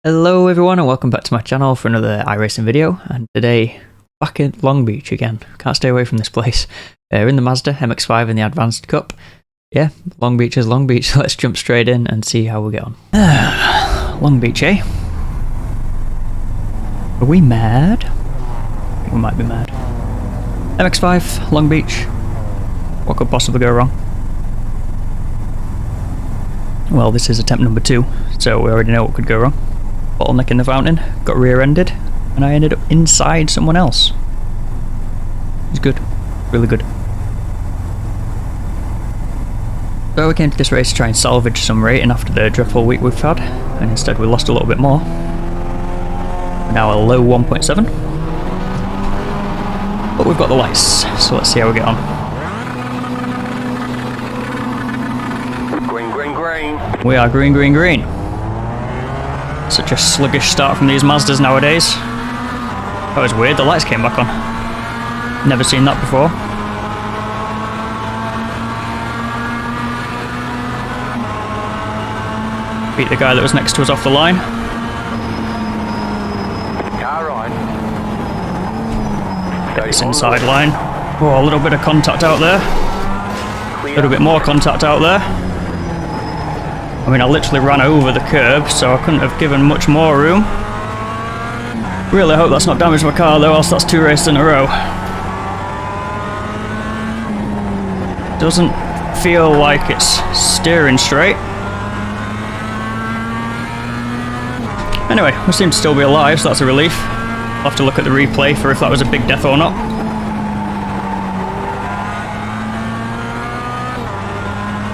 Hello everyone and welcome back to my channel for another iRacing video, and today back at Long Beach again. Can't stay away from this place. We're in the Mazda MX-5 in the Advanced Cup. Yeah, Long Beach is Long Beach, let's jump straight in and see how we get on. Long Beach, eh? Are we mad? I think we might be mad. MX-5, Long Beach. What could possibly go wrong? Well, this is attempt number 2, so we already know what could go wrong. Bottleneck in the fountain, got rear-ended, and I ended up inside someone else. It's good, really good. So we came to this race to try and salvage some rating after the dreadful week we've had, and instead we lost a little bit more. We're now a low 1.7. But we've got the lights, so let's see how we get on. Green, green, green. We are green, green, green. Such a sluggish start from these Mazdas nowadays. That was weird, the lights came back on. Never seen that before. Beat the guy that was next to us off the line. Car on. Get this inside line. Oh, a little bit of contact out there. A little bit more contact out there. I mean, I literally ran over the curb, so I couldn't have given much more room. Really hope that's not damaged my car though, else that's 2 races in a row. Doesn't feel like it's steering straight. Anyway, we seem to still be alive, so that's a relief. I'll have to look at the replay for if that was a big death or not.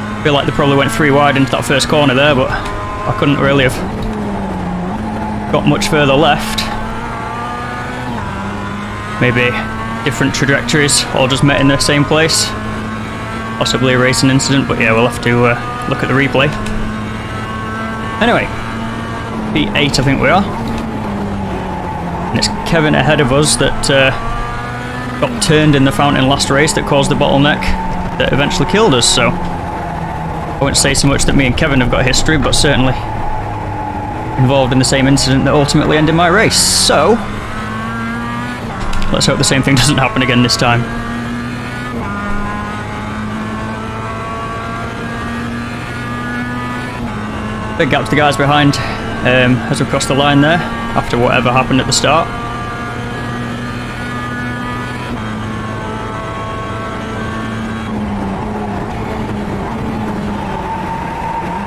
I feel like they probably went 3 wide into that first corner there, but I couldn't really have got much further left. Maybe different trajectories, all just met in the same place. Possibly a racing incident, but yeah, we'll have to look at the replay. Anyway, P8 I think we are. And it's Kevin ahead of us that got turned in the fountain last race that caused the bottleneck that eventually killed us, so I won't say so much that me and Kevin have got history, but certainly involved in the same incident that ultimately ended my race. So, let's hope the same thing doesn't happen again this time. Big gap to the guys behind as we crossed the line there, after whatever happened at the start.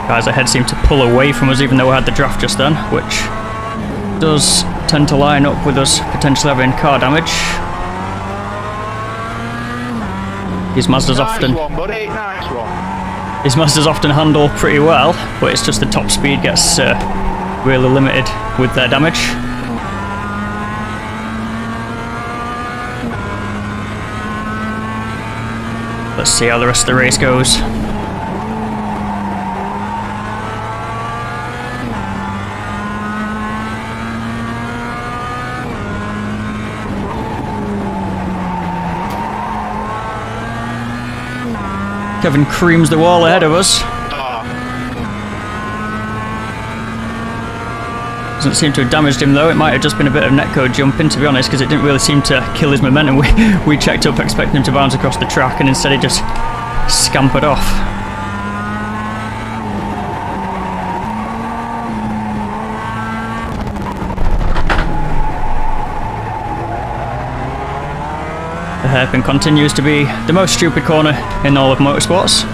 Guys ahead seem to pull away from us even though we had the draft just then, which does tend to line up with us potentially having car damage. These Mazdas often handle pretty well, but it's just the top speed gets really limited with their damage. Let's see how the rest of the race goes. Kevin creams the wall ahead of us. Doesn't seem to have damaged him though, it might have just been a bit of netcode jumping to be honest, because it didn't really seem to kill his momentum. We checked up expecting him to bounce across the track and instead he just scampered off. The hairpin continues to be the most stupid corner in all of motorsports.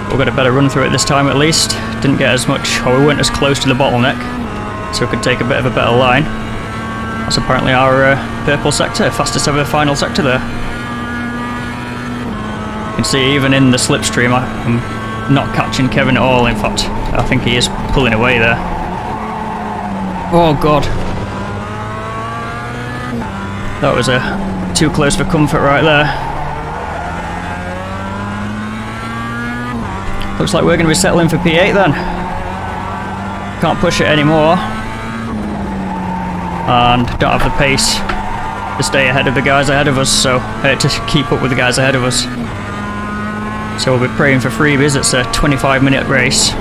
We'll get a better run through it this time at least. Didn't get as much, or we weren't as close to the bottleneck, so we could take a bit of a better line. That's apparently our purple sector, fastest ever final sector there. You can see even in the slipstream I'm not catching Kevin at all, in fact I think he is pulling away there. Oh god. That was too close for comfort right there. Looks like we're going to be settling for P8 then. Can't push it anymore. And don't have the pace to stay ahead of the guys ahead of us, so to keep up with the guys ahead of us. So we'll be praying for freebies. It's a 25-minute race.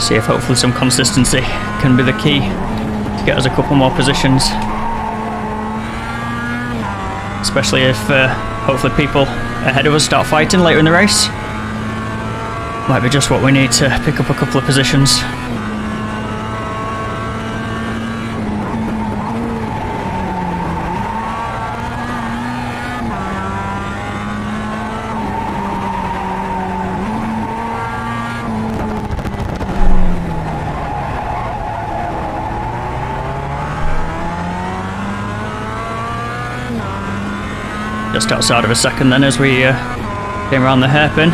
See if hopefully some consistency can be the key to get us a couple more positions. Especially if hopefully people ahead of us start fighting later in the race. Might be just what we need to pick up a couple of positions. Just outside of a second then as we came around the hairpin.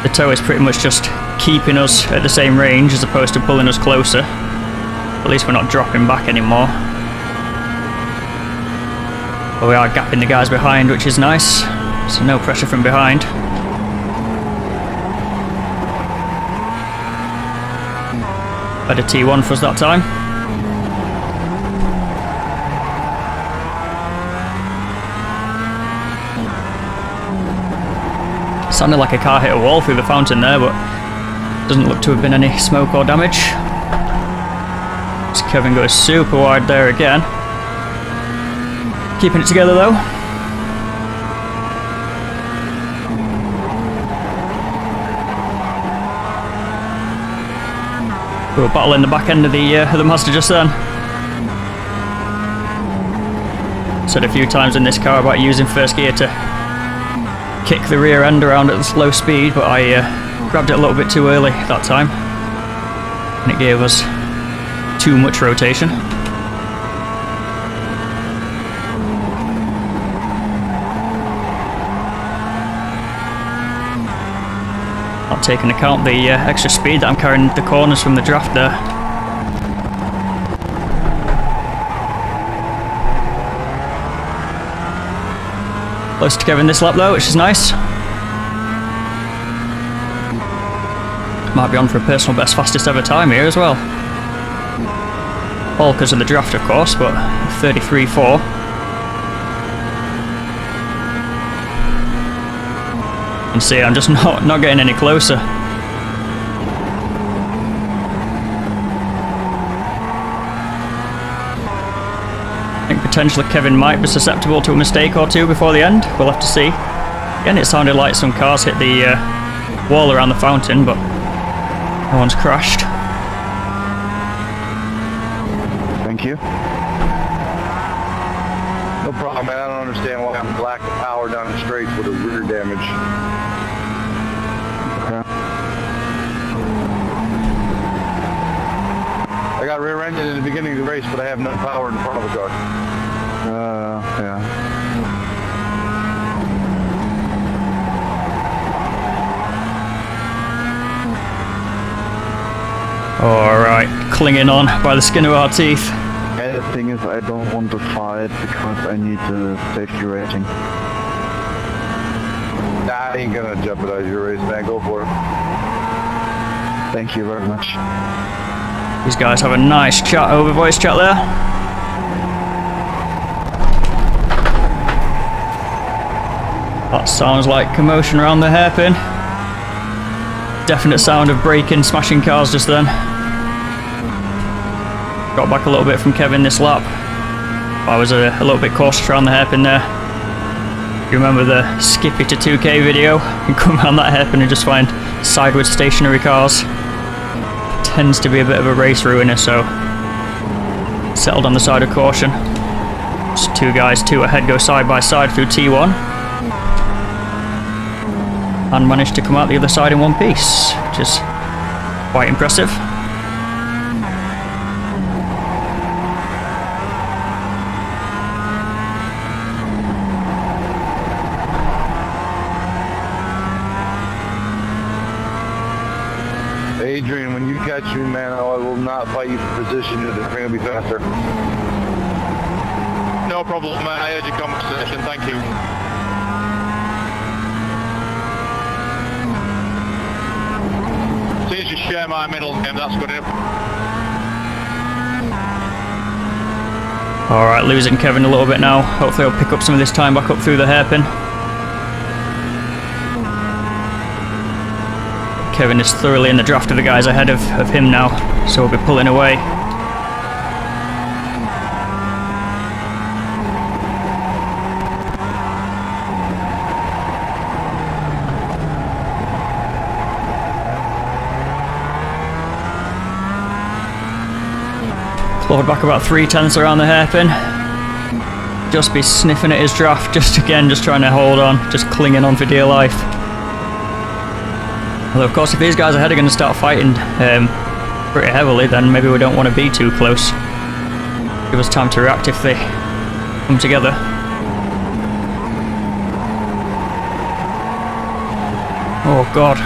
The tow is pretty much just keeping us at the same range as opposed to pulling us closer. At least we're not dropping back anymore. But we are gapping the guys behind, which is nice. So no pressure from behind. Had a T1 for us that time. Sounded like a car hit a wall through the fountain there, but doesn't look to have been any smoke or damage. So Kevin goes super wide there again. Keeping it together though. We were battling the back end of the Mazda just then. Said a few times in this car about using first gear to kick the rear end around at slow speed, but I grabbed it a little bit too early that time, and it gave us too much rotation. Not taking account the extra speed that I'm carrying the corners from the draft there. Close to Kevin this lap though, which is nice. Might be on for a personal best fastest ever time here as well. All because of the draft of course, but 33.4. And see, I'm just not getting any closer. I think potentially Kevin might be susceptible to a mistake or two before the end. We'll have to see. Again, it sounded like some cars hit the wall around the fountain, but no one's crashed. Thank you. No problem, man. I don't understand why I'm black power down the straight with a rear damage. Okay. I got rear-ended in the beginning of the race, but I have no power in front of the car. Yeah. Alright, clinging on by the skin of our teeth. And the thing is, I don't want to fight because I need the safety rating. Nah, I ain't gonna jeopardize your race, man. Go for it. Thank you very much. These guys have a nice chat over voice chat there. That sounds like commotion around the hairpin. Definite sound of braking, smashing cars just then. Got back a little bit from Kevin this lap. I was a little bit cautious around the hairpin there. You remember the Skippy to 2K video? You come around that hairpin and just find sideways stationary cars. Tends to be a bit of a race ruiner, so settled on the side of caution. Just two guys, two ahead, go side by side through T1. And managed to come out the other side in one piece, which is quite impressive. Adrian, when you catch me, man, I will not fight you for position. You're just going to be faster. No problem, mate. I heard your conversation. Thank you. Please just share my middle name. That's good enough. Alright, losing Kevin a little bit now. Hopefully I'll pick up some of this time back up through the hairpin. Kevin is thoroughly in the draft of the guys ahead of him now, so we'll be pulling away. Clawed back about 3/10 around the hairpin. Just be sniffing at his draft, just trying to hold on, just clinging on for dear life. Although of course if these guys ahead are going to start fighting pretty heavily, then maybe we don't want to be too close. Give us time to react if they come together. Oh god.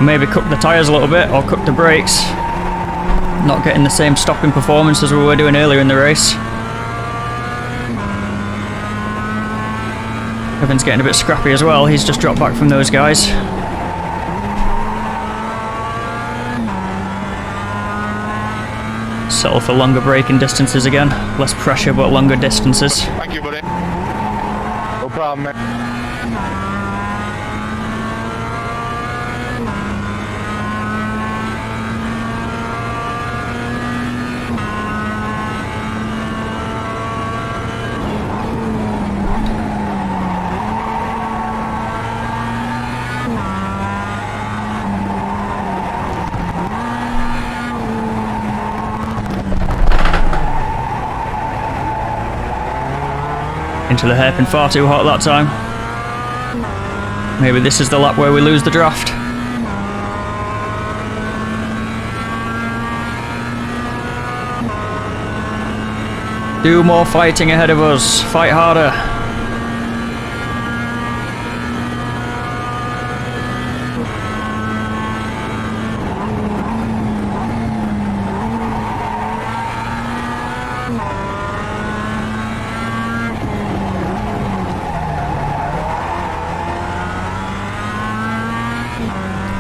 Maybe cook the tyres a little bit or cook the brakes. Not getting the same stopping performance as we were doing earlier in the race. Kevin's getting a bit scrappy as well, he's just dropped back from those guys. Settle for longer braking distances again. Less pressure but longer distances. Thank you, buddy. No problem, man. Into the hairpin, far too hot that time. Maybe this is the lap where we lose the draft. Do more fighting ahead of us. Fight harder.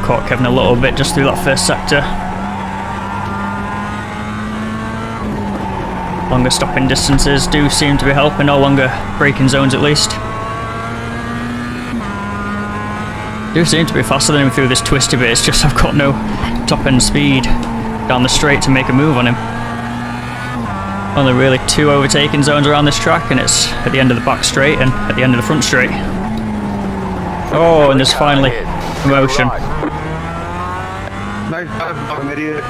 Caught Kevin a little bit just through that first sector. Longer stopping distances do seem to be helping, no longer braking zones at least. Do seem to be faster than him through this twisty bit, it's just I've got no top end speed down the straight to make a move on him. Only really 2 overtaking zones around this track, and it's at the end of the back straight and at the end of the front straight. Oh, and there's finally promotion. Nice job, idiot.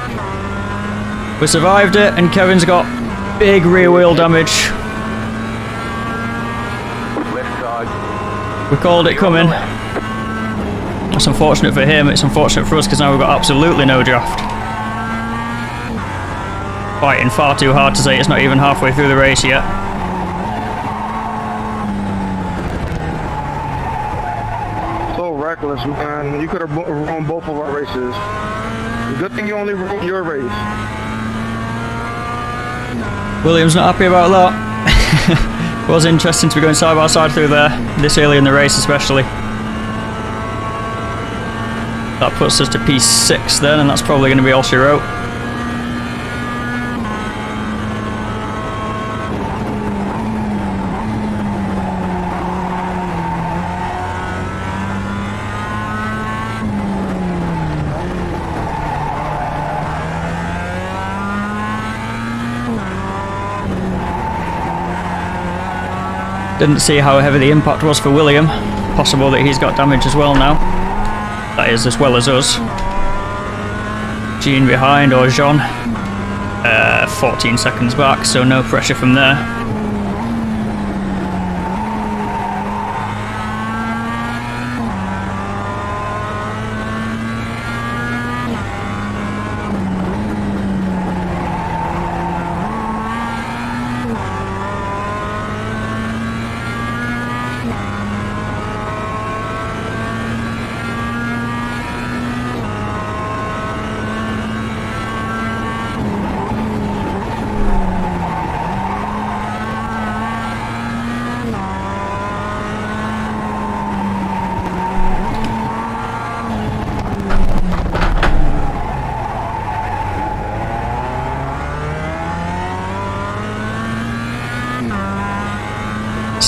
We survived it, and Kevin's got big rear wheel damage. Left side. We called it coming. That's unfortunate for him, it's unfortunate for us because now we've got absolutely no draft. Fighting far too hard to say it's not even halfway through the race yet. So reckless, man. You could have ruined both of our races. Good thing you only ruined your race. William's not happy about that. It was interesting to be going side by side through there, this early in the race especially. That puts us to P6 then, and that's probably going to be all she wrote. Didn't see how heavy the impact was for William. Possible that he's got damage as well now. That is, as well as us. Jean behind, or Jean. 14 seconds back, so no pressure from there.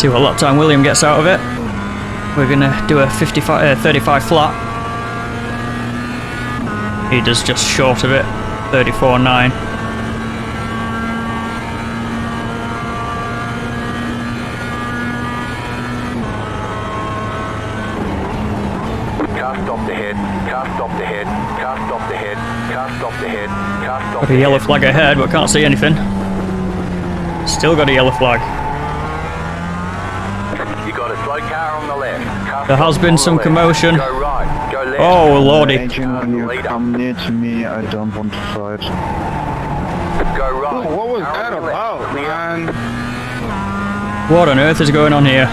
See what lap time William gets out of it. We're gonna do a 35 flat. He does just short of it, 34.9. Car stopped ahead, car stopped ahead, car stopped ahead, car stopped ahead, car stopped Got a yellow flag ahead, but can't see anything. Still got a yellow flag. You got a slow car on the left. Car There has stopped been on some the left. commotion. Go right, go left. Oh lordy. Agent, when you come near to me, I don't want to fight. Go right. Oh, what was Car that on the left. about, Clear. man? What on earth is going on here?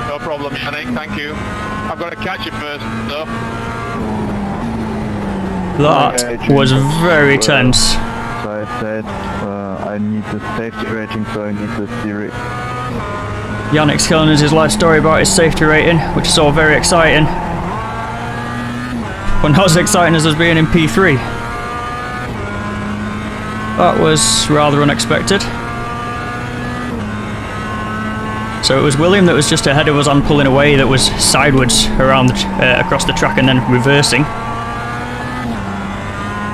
No problem, Yannick, thank you. I've got to catch you first, though. That was very tense. So I said, I need the safety rating, so I need the theory. Yannick's telling us his life story about his safety rating, which is all very exciting. But not as exciting as us being in P3. That was rather unexpected. So it was William that was just ahead of us on pulling away, that was sideways around across the track and then reversing.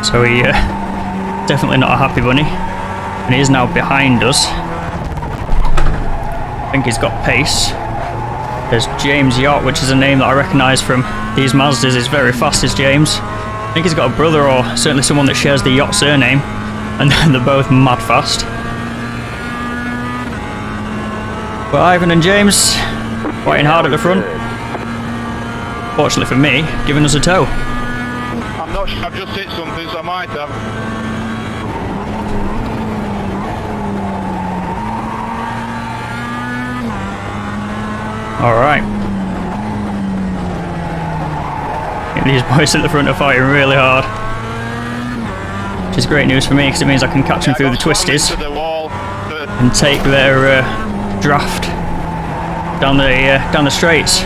So he definitely not a happy bunny, and he is now behind us. I think he's got pace. There's James Yacht, which is a name that I recognise from these Mazdas. Is very fast, is James. I think he's got a brother, or certainly someone that shares the Yacht surname, and they're both mad fast. But Ivan and James fighting hard at the front. Fortunately for me, giving us a tow. I'm not sure, I've just hit something, so I might have. Alright. These boys at the front are fighting really hard. Which is great news for me, because it means I can catch them through the twisties To the wall, but and take their draft down the straights.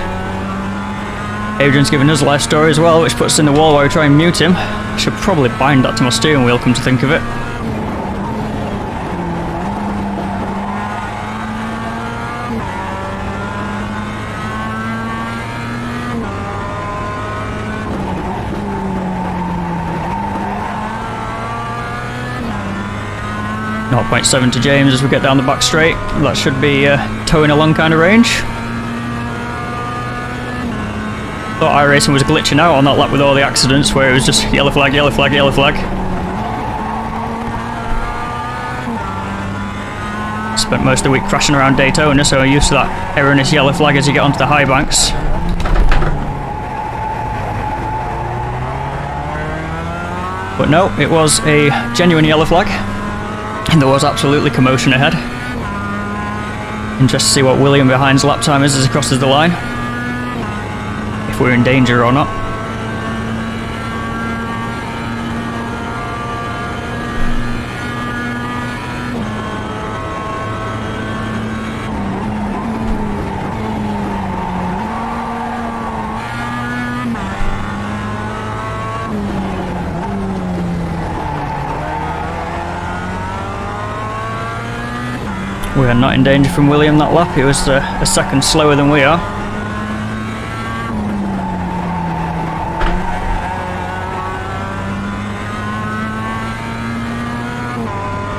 Adrian's giving us a life story as well, which puts us in the wall while we try and mute him. I should probably bind that to my steering wheel, come to think of it. .7 to James as we get down the back straight. That should be towing along kind of range. Thought iRacing was glitching out on that lap with all the accidents where it was just yellow flag, yellow flag, yellow flag. Spent most of the week crashing around Daytona, so I'm used to that erroneous yellow flag as you get onto the high banks. But no, it was a genuine yellow flag. And there was absolutely commotion ahead. Interested to see what William behind's lap time is as he crosses the line. If we're in danger or not. We are not in danger from William that lap. He was a second slower than we are.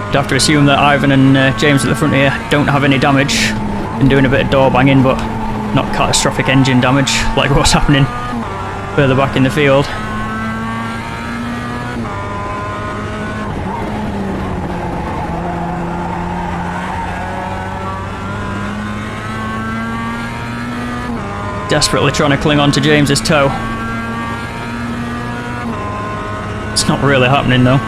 You'd have to assume that Ivan and James at the front here don't have any damage. Been doing a bit of door banging, but not catastrophic engine damage like what's happening further back in the field. Desperately trying to cling on to James's toe. It's not really happening though.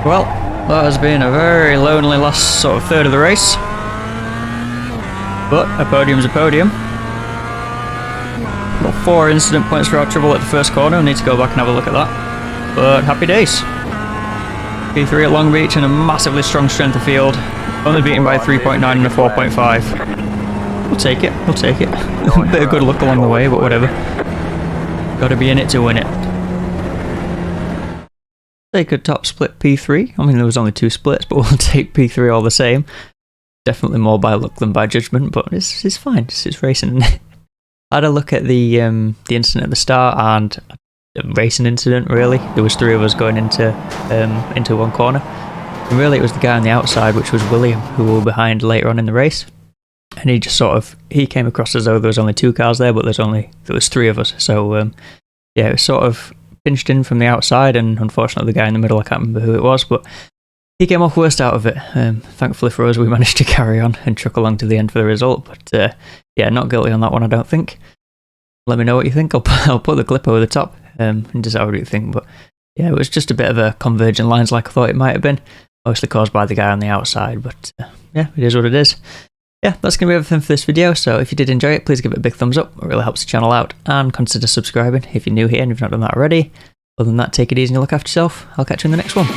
Well, that has been a very lonely last sort of third of the race. But a podium's a podium. Got 4 incident points for our trouble at the first corner. I need to go back and have a look at that. But happy days. P3 at Long Beach and a massively strong strength of field. Only beaten by 3.9 and a 4.5. We'll take it. We'll take it. Bit of good luck along the way, but whatever. Got to be in it to win it. Take a top split P3. I mean, there was only 2 splits, but we'll take P3 all the same. Definitely more by luck than by judgment, but it's fine. It's racing. I had a look at the incident at the start and a racing incident. Really, there was 3 of us going into one corner, and really it was the guy on the outside, which was William, who we were behind later on in the race. And he just he came across as though there was only 2 cars there, but there was 3 of us. So yeah, it was sort of pinched in from the outside, and unfortunately the guy in the middle, I can't remember who it was, but he came off worst out of it. Thankfully for us, we managed to carry on and truck along to the end for the result, but yeah, not guilty on that one, I don't think. Let me know what you think. I'll put the clip over the top and decide what you think, but yeah, it was just a bit of a converging lines like I thought it might have been, mostly caused by the guy on the outside, but yeah, it is what it is. Yeah, that's going to be everything for this video, so if you did enjoy it, please give it a big thumbs up. It really helps the channel out, and consider subscribing if you're new here and you've not done that already. Other than that, take it easy and look after yourself. I'll catch you in the next one.